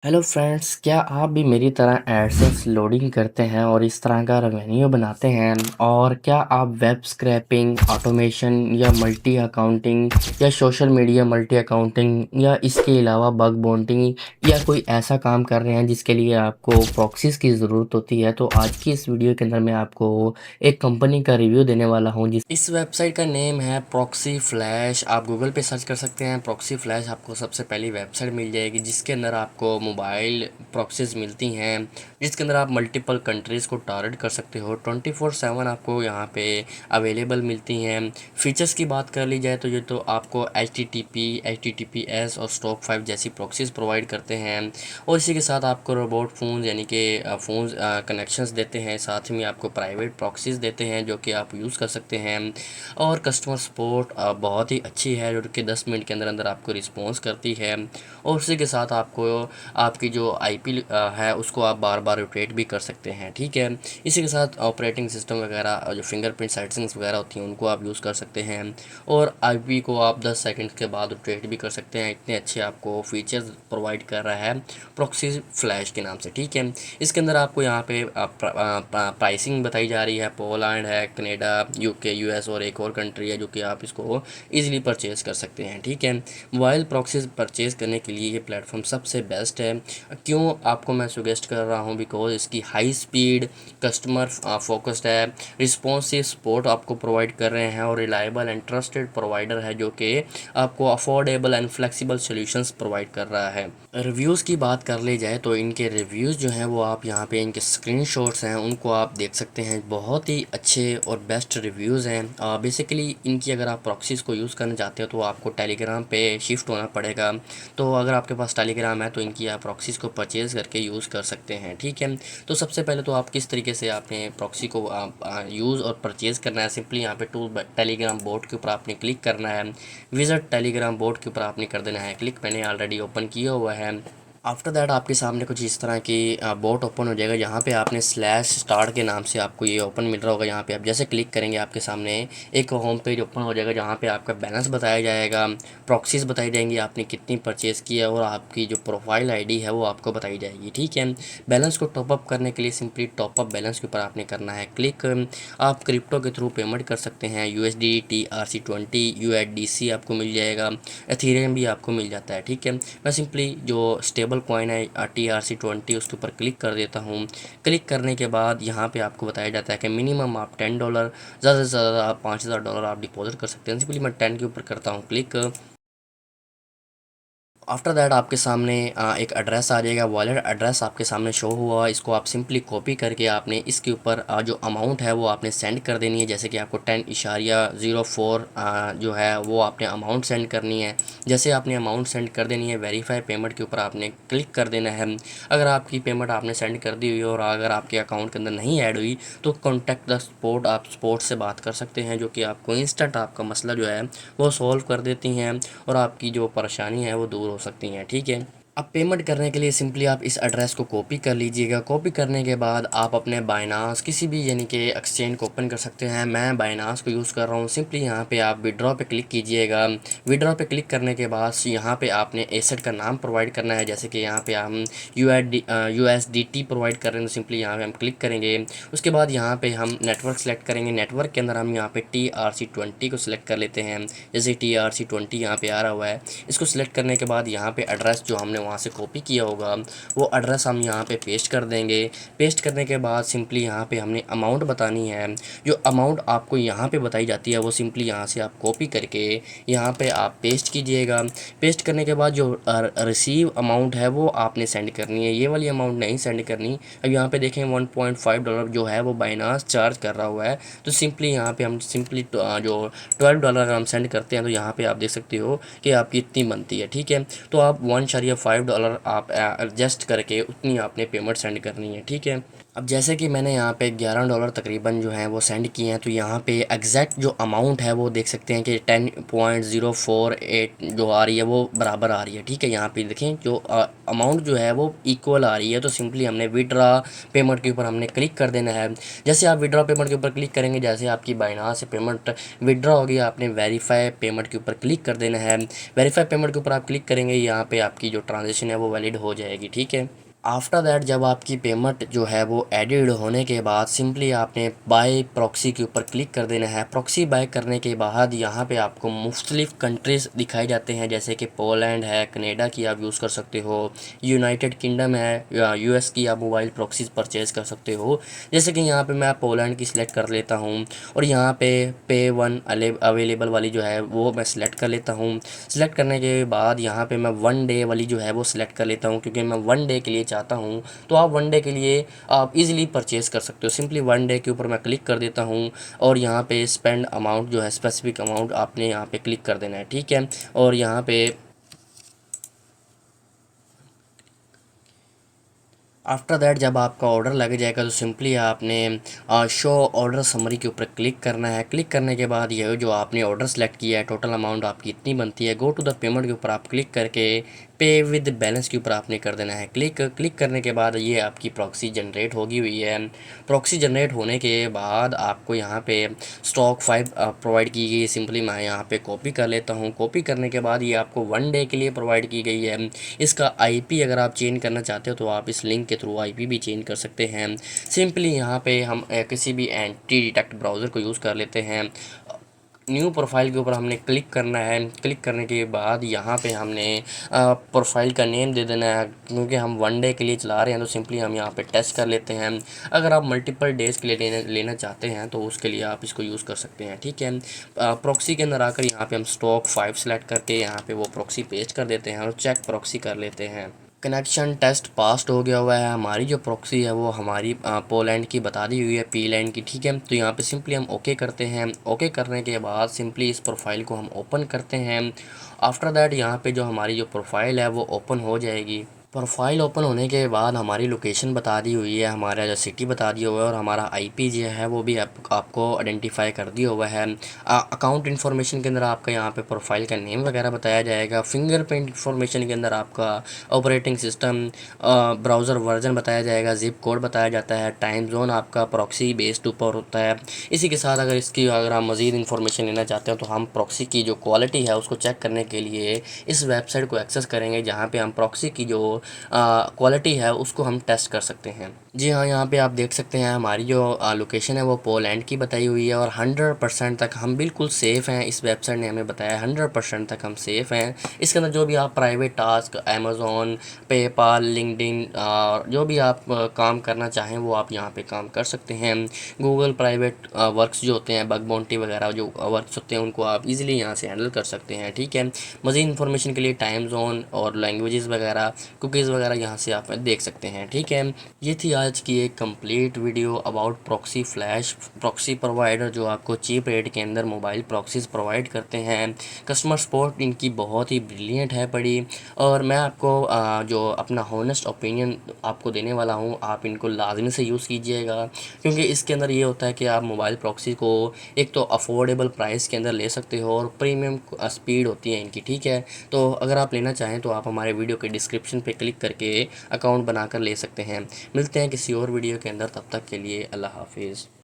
Hello friends, क्या आप भी मेरी तरह एडसेंस लोडिंग करते हैं और इस तरह का रेवेन्यू बनाते हैं? और क्या आप वेब स्क्रैपिंग, ऑटोमेशन या मल्टी अकाउंटिंग या सोशल मीडिया मल्टी अकाउंटिंग या इसके अलावा बग बाउंटिंग या कोई ऐसा काम कर रहे हैं जिसके लिए आपको प्रॉक्सीज की ज़रूरत होती है? तो आज की इस वीडियो के अंदर मैं आपको एक कंपनी का रिव्यू देने वाला हूं जिस इस वेबसाइट का नेम है प्रॉक्सी फ्लैश। आप गूगल पे सर्च कर सकते हैं प्रॉक्सी फ्लैश, आपको सबसे पहली वेबसाइट मिल जाएगी जिसके अंदर आपको मोबाइल प्रॉक्सीज मिलती हैं, जिसके अंदर आप मल्टीपल कंट्रीज़ को टारगेट कर सकते हो। 24/7 आपको यहाँ पे अवेलेबल मिलती हैं। फीचर्स की बात कर ली जाए तो ये तो आपको HTTP, HTTPS और स्टॉक 5 जैसी प्रॉक्सीज प्रोवाइड करते हैं, और इसी के साथ आपको रोबोट फ़ोन यानी कि फ़ोन कनेक्शंस देते हैं। साथ में आपको प्राइवेट प्रॉक्सीज देते हैं जो कि आप यूज़ कर सकते हैं, और कस्टमर सपोर्ट बहुत ही अच्छी है जो कि 10 मिनट के अंदर अंदर आपको रिस्पॉन्स करती है। और उसी के साथ आपको आपकी जो IP है उसको आप बार बार रोटेट भी कर सकते हैं, ठीक है। इसी के साथ ऑपरेटिंग सिस्टम वगैरह जो फिंगरप्रिंट सेटिंग्स वगैरह होती हैं उनको आप यूज़ कर सकते हैं, और IP को आप 10 सेकंड के बाद रोटेट भी कर सकते हैं। इतने अच्छे आपको फीचर्स प्रोवाइड कर रहा है प्रॉक्सी फ्लैश के नाम से, ठीक है। इसके अंदर आपको यहाँ पे प्राइसिंग बताई जा रही है। पोलैंड है, कनाडा, UK, US और एक और कंट्री है जो कि आप इसको ईजिली परचेज़ कर सकते हैं, ठीक है। मोबाइल प्रॉक्सीज परचेज़ करने के लिए ये प्लेटफॉर्म सबसे बेस्ट है। क्यों आपको मैं सुगेस्ट कर रहा हूँ? बिकॉज इसकी हाई स्पीड, कस्टमर फोकस्ड है, रिस्पॉन्सिव सपोर्ट आपको प्रोवाइड कर रहे हैं, और रिलायबल एंड ट्रस्टेड प्रोवाइडर है जो कि आपको affordable and flexible solutions provide कर रहा है। रिव्यूज़ की बात कर ली जाए तो इनके रिव्यूज़ जो हैं वो आप यहाँ पे इनके स्क्रीनशॉट्स हैं उनको आप देख सकते हैं। बहुत ही अच्छे और बेस्ट रिव्यूज़ हैं। बेसिकली इनकी अगर आप प्रॉक्सीज़ को यूज़ करना चाहते हो तो आपको टेलीग्राम पे शिफ्ट होना पड़ेगा। तो अगर आपके पास टेलीग्राम है तो इनकी आप प्रॉक्सीज़ को परचेज़ करके यूज़ कर सकते हैं, ठीक है। तो सबसे पहले तो आप किस तरीके से आपने प्रॉक्सी को यूज़ और परचेज़ करना है, सिंपली यहाँ पे टूल टेलीग्राम बोट के ऊपर आपने क्लिक करना है। विज़िट टेलीग्राम बोट के ऊपर आपने कर देना है क्लिक। मैंने ऑलरेडी ओपन किया हुआ है। आफ्टर दैट आपके सामने कुछ इस तरह की बोट ओपन हो जाएगा। यहाँ पे आपने स्लैश स्टार्ट के नाम से आपको ये ओपन मिल रहा होगा। यहाँ पे आप जैसे क्लिक करेंगे आपके सामने एक होम पेज ओपन हो जाएगा जहाँ पे आपका बैलेंस बताया जाएगा, प्रॉक्सीज बताई जाएंगी आपने कितनी परचेज़ की है, और आपकी जो प्रोफाइल ID है वो आपको बताई जाएगी, ठीक है। बैलेंस को टॉपअप करने के लिए सिंपली टॉपअप बैलेंस के ऊपर आपने करना है क्लिक। आप क्रिप्टो के थ्रू पेमेंट कर सकते हैं। USD TRC20 USDC आपको मिल जाएगा, एथीरियम भी आपको मिल जाता है, ठीक है। मैं सिंपली जो स्टेबल कॉइन है TRC20 उसके ऊपर क्लिक कर देता हूँ। क्लिक करने के बाद यहाँ पे आपको बताया जाता है कि मिनिमम आप $10, ज़्यादा से ज़्यादा आप $5000 आप डिपॉजिट कर सकते हैं। सिंपली मैं 10 के ऊपर करता हूँ क्लिक। आफ्टर दैट आपके सामने एक एड्रेस आ जाएगा, वॉलेट एड्रेस आपके सामने शो हुआ। इसको आप सिंपली कॉपी करके आपने इसके ऊपर जो अमाउंट है वो आपने सेंड कर देनी है। जैसे कि आपको 10.04 जो है वो आपने अमाउंट सेंड करनी है। जैसे आपने अमाउंट सेंड कर देनी है, वेरीफाई पेमेंट के ऊपर आपने क्लिक कर देना है। अगर आपकी पेमेंट आपने सेंड कर दी हुई और अगर आपके अकाउंट के अंदर नहीं ऐड हुई तो कॉन्टैक्ट द सपोर्ट, आप सपोर्ट से बात कर सकते हैं जो कि आपको इंस्टेंट आपका मसला जो है वो सॉल्व कर देती हैं, और आपकी जो परेशानी है वो दूर हो सकती हैं, ठीक है। अब पेमेंट करने के लिए सिंपली आप इस एड्रेस को कॉपी कर लीजिएगा। कॉपी करने के बाद आप अपने बाइनास किसी भी यानी कि एक्सचेंज को ओपन कर सकते हैं। मैं बाइनास को यूज़ कर रहा हूँ। सिंपली यहाँ पे आप विड्रॉ पे क्लिक कीजिएगा। विड्रॉ पे क्लिक करने के बाद यहाँ पे आपने एसेट का नाम प्रोवाइड करना है। जैसे कि यहाँ पे हम USDT प्रोवाइड कर रहे हैं तो सिंपली यहाँ पे हम क्लिक करेंगे। उसके बाद यहाँ पे हम नेटवर्क सेलेक्ट करेंगे। नेटवर्क के अंदर हम यहाँ पे TRC20 को सिलेक्ट कर लेते हैं। जैसे TRC20 यहाँ पे आ रहा हुआ है, इसको सिलेक्ट करने के बाद यहाँ पे एड्रेस जो हमने वहाँ से कॉपी किया होगा वो एड्रेस हम यहाँ पे पेस्ट कर देंगे। पेस्ट करने के बाद सिंपली यहाँ पे हमने अमाउंट बतानी है। जो अमाउंट आपको यहाँ पे बताई जाती है वो सिंपली यहाँ से आप कॉपी करके यहाँ पे आप पेस्ट कीजिएगा। पेस्ट करने के बाद जो रिसीव अमाउंट है वो आपने सेंड करनी है, ये वाली अमाउंट नहीं सेंड करनी। अब यहाँ पे देखें $1.5 जो है वो बाइनास चार्ज कर रहा हुआ है, तो सिंपली यहाँ पे हम सिंपली जो $12 अगर हम सेंड करते हैं तो यहाँ पे आप देख सकते हो कि आपकी इतनी बनती है, ठीक है। तो आप $1.5 आप एडजस्ट करके उतनी आपने पेमेंट सेंड करनी है, ठीक है। अब जैसे कि मैंने यहाँ पे $11 तकरीबन जो हैं वो सेंड किए हैं, तो यहाँ पे एग्जैक्ट जो अमाउंट है वो देख सकते हैं कि 10.048 जो आ रही है वो बराबर आ रही है। ठीक है, यहाँ पे देखें जो अमाउंट जो है वो इक्वल आ रही है। तो सिंपली हमने विड्रा पेमेंट के ऊपर हमने क्लिक कर देना है। जैसे आप विड्रा पेमेंट के ऊपर क्लिक करेंगे, जैसे आपकी बाइनांस से पेमेंट विड्रा होगी, आपने वेरीफाई पेमेंट के ऊपर क्लिक कर देना है। वेरीफाई पेमेंट के ऊपर आप क्लिक करेंगे, यहाँ पे आपकी जो ट्रांजेक्शन है वो वैलिड हो जाएगी। ठीक है, आफ्टर दैट जब आपकी पेमेंट जो है वो एडिड होने के बाद सिंपली आपने बाय प्रॉक्सी के ऊपर क्लिक कर देना है। प्रॉक्सी बाय करने के बाद यहाँ पे आपको मुख्तलिफ़ कंट्रीज़ दिखाए जाते हैं, जैसे कि पोलैंड है, कनाडा की आप यूज़ कर सकते हो, यूनाइटेड किंगडम है, या यूएस की आप मोबाइल प्रॉक्सीज़ परचेज़ कर सकते हो। जैसे कि यहाँ पे मैं पोलैंड की सिलेक्ट कर लेता हूँ और यहाँ पे वन अवेलेबल वाली जो है वो मैं सिलेक्ट कर लेता हूँ। सिलेक्ट करने के बाद यहाँ पे मैं 1 डे वाली जो है वो सिलेक्ट कर लेता हूँ, क्योंकि मैं 1 डे के लिए चाहता हूँ। तो आप 1 डे के लिए आप इजीली परचेज कर सकते हो। सिंपली 1 डे के ऊपर मैं क्लिक कर देता हूँ और यहाँ पे स्पेंड अमाउंट जो है स्पेसिफिक अमाउंट आपने यहाँ पे क्लिक कर देना है। ठीक है, और यहाँ पे आफ्टर दैट जब आपका ऑर्डर लग जाएगा तो सिंपली आपने शो ऑर्डर समरी के ऊपर क्लिक करना है। क्लिक करने के बाद ये जो आपने ऑर्डर सेलेक्ट किया है, टोटल अमाउंट आपकी इतनी बनती है, गो टू द पेमेंट के ऊपर आप क्लिक करके पे विद बैलेंस के ऊपर आपने कर देना है क्लिक। क्लिक करने के बाद ये आपकी प्रॉक्सी जनरेट होगी हुई है। प्रॉक्सी जनरेट होने के बाद आपको यहाँ पे स्टॉक 5 प्रोवाइड की गई है। सिंपली मैं यहाँ पे कॉपी कर लेता हूँ। कॉपी करने के बाद ये आपको 1 डे के लिए प्रोवाइड की गई है। इसका आईपी अगर आप चेंज करना चाहते हो तो आप इस लिंक के थ्रू आईपी भी चेंज कर सकते हैं। सिंपली यहाँ पे हम किसी भी एंटी डिटेक्ट ब्राउज़र को यूज़ कर लेते हैं। न्यू प्रोफाइल के ऊपर हमने क्लिक करना है। क्लिक करने के बाद यहाँ पे हमने प्रोफाइल का नेम दे देना है, क्योंकि हम 1 डे के लिए चला रहे हैं तो सिंपली हम यहाँ पे टेस्ट कर लेते हैं। अगर आप मल्टीपल डेज़ के लिए लेना चाहते हैं तो उसके लिए आप इसको यूज़ कर सकते हैं। ठीक है, प्रॉक्सी के अंदर आकर यहाँ पे हम स्टॉक 5 सेलेक्ट करके यहाँ पे वो प्रॉक्सी पेस्ट कर देते हैं और चेक प्रॉक्सी कर लेते हैं। कनेक्शन टेस्ट पास्ड हो गया हुआ है। हमारी जो प्रॉक्सी है वो हमारी पोलैंड की बता दी हुई है, पी लैंड की। ठीक है, तो यहाँ पे सिंपली हम ओके करते हैं। ओके करने के बाद सिंपली इस प्रोफाइल को हम ओपन करते हैं। आफ्टर दैट यहाँ पे जो हमारी जो प्रोफाइल है वो ओपन हो जाएगी। प्रोफाइल ओपन होने के बाद हमारी लोकेशन बता दी हुई है, हमारा जो सिटी बता दिया हुआ है और हमारा आईपी जो है वो भी आपको आइडेंटिफाई कर दिया हुआ है। अकाउंट इन्फॉर्मेशन के अंदर आपका यहाँ पे प्रोफाइल का नेम वगैरह बताया जाएगा। फिंगरप्रिंट इन्फॉर्मेशन के अंदर आपका ऑपरेटिंग सिस्टम, ब्राउज़र वर्जन बताया जाएगा, ज़िप कोड बताया जाता है, टाइम जोन आपका प्रॉक्सी बेस्ड ऊपर होता है। इसी के साथ अगर आप मज़ीद इन्फॉर्मेशन लेना चाहते हो तो हम प्रॉक्सी की जो क्वालिटी है उसको चेक करने के लिए इस वेबसाइट को एक्सेस करेंगे, जहाँ पे हम प्रॉक्सी की जो क्वालिटी है उसको हम टेस्ट कर सकते हैं। जी हाँ, यहाँ पे आप देख सकते हैं हमारी जो लोकेशन है वो पोलैंड की बताई हुई है और 100% तक हम बिल्कुल सेफ़ हैं। इस वेबसाइट ने हमें बताया 100% तक हम सेफ़ हैं। इसके अंदर जो भी आप private task, Amazon, PayPal, LinkedIn, जो भी आप काम करना चाहें वो आप यहाँ पे काम कर सकते हैं। गूगल प्राइवेट वर्क्स जो होते हैं, बग बाउंटी वगैरह जो वर्क्स होते हैं उनको आप इजीली यहाँ से हैंडल कर सकते हैं। ठीक है, मज़ीद इन्फॉर्मेशन के लिए टाइम जोन और लैंग्वेजेस वगैरह, कुकीज़ वगैरह यहाँ से आप देख सकते हैं। ठीक है, ये थी आज की एक complete video about proxy flash proxy provider जो आपको चीप रेट के अंदर मोबाइल प्रॉक्सीज़ प्रोवाइड करते हैं। कस्टमर सपोर्ट इनकी बहुत ही ब्रिलियंट है पड़ी, और मैं आपको जो अपना हॉनेस्ट ओपिनियन आपको देने वाला हूँ, आप इनको लाजमी से यूज़ कीजिएगा, क्योंकि इसके अंदर ये होता है कि आप मोबाइल प्रॉक्सी को एक तो अफोर्डेबल प्राइस के अंदर ले सकते हो और प्रीमियम स्पीड होती है इनकी। ठीक है, तो अगर आप लेना चाहें तो आप हमारे वीडियो के डिस्क्रिप्शन पे क्लिक करके अकाउंट बनाकर ले सकते हैं। मिलते हैं किसी और वीडियो के अंदर, तब तक के लिए अल्लाह हाफिज़।